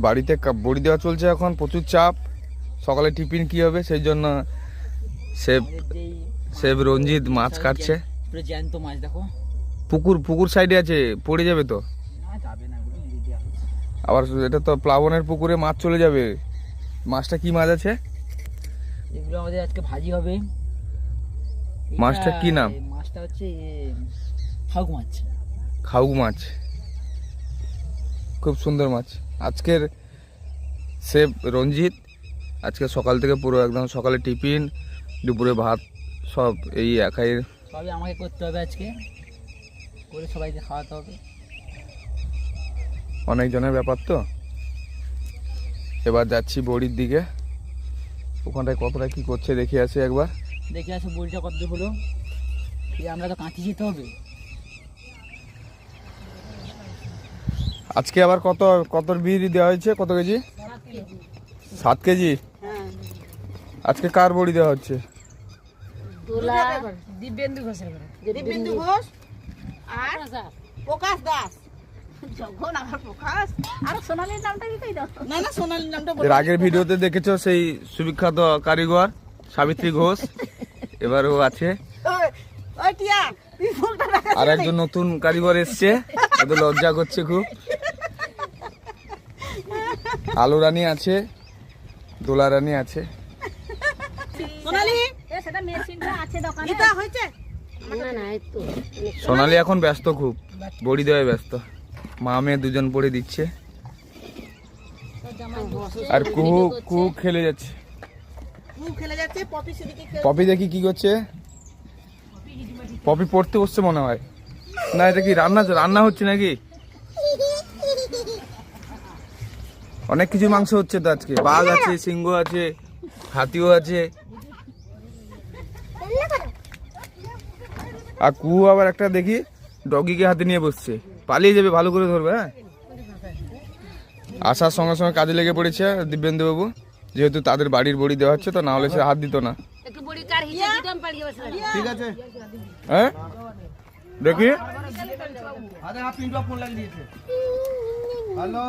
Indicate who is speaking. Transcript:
Speaker 1: বাড়িতে বড়ি দেওয়া চলছে এখন, প্রচুর চাপ। সকালে টিফিন কি হবে সেই জন্য সেব রঞ্জিত মাছ কাটছে।
Speaker 2: জ্যান্ত মাছ দেখো,
Speaker 1: পুকুর সাইডে আছে, পড়ে যাবে তো। আবার এটা তো প্লাবনের পুকুরে মাছ চলে যাবে। মাছটা কি মাছ আছে?
Speaker 2: এগুলো আমাদের আজকে ভাজি হবে।
Speaker 1: মাছটা কি নাম?
Speaker 2: মাছটা হচ্ছে খাউক মাছ।
Speaker 1: খাউক মাছ, খুব সুন্দর মাছ। আজকের সেব রঞ্জিত আজকে সকাল থেকে পুরো একদম সকালে টিফিন, দুপুরে ভাত, সব এই একাই
Speaker 2: সবই আমাকে করতে হবে আজকে, করে সবাইকে খাওয়াতে হবে।
Speaker 1: অনেকজনের ব্যাপার তো। এবার যাচ্ছি বড়ির দিকে, ওখানটায় কতটা কি করছে দেখে আসি একবার।
Speaker 2: দেখে আসো বড়িটা কত হলো। আমরা তো কাঁচি যেতে হবে
Speaker 1: আজকে। আবার কত বিড়ি দেওয়া হয়েছে? কত কেজি? 7 কেজি। আজকে কার বড়ি দেওয়া হচ্ছে?
Speaker 3: দিব্যেন্দু ঘোষ আর প্রকাশ দাস।
Speaker 1: এর আগের ভিডিওতে দেখেছো সেই সুবিখ্যাত কারিগর সাবিত্রী ঘোষ, এবারও আছে। আর একজন নতুন কারিগর এসছে, ওদের লজ্জা করছে খুব। আলু রানী আছে, দোলা রানী আছে। সোনালি এখন ব্যস্ত খুব, বড়ি দেওয়ায় ব্যস্ত। মা মেয়ে দুজন পড়ে দিচ্ছে, আর কুহু খেলে যাচ্ছে। পপি দেখি কি করছে। পপি পড়তে বসছে মনে হয়। না, এটা কি রান্না হচ্ছে নাকি? অনেক কিছু মাংস হচ্ছে তো আজকে। বাঘ আছে, সিংহ আছে, হাতিও আছে। আর কুহু আবার একটা দেখি ডগিকে হাতে নিয়ে বসছে, পালিয়ে যাবে, ভালো করে ধরবে। হ্যাঁ, আসার সঙ্গে সঙ্গে কাজে লেগে পড়েছে দিব্যেন্দু বাবু, যেহেতু তাদের বাড়ির বড়ি দেওয়া হচ্ছে, তো না হলে সে হাত দিত না। ঠিক আছে, হ্যাঁ দেখি। হ্যালো।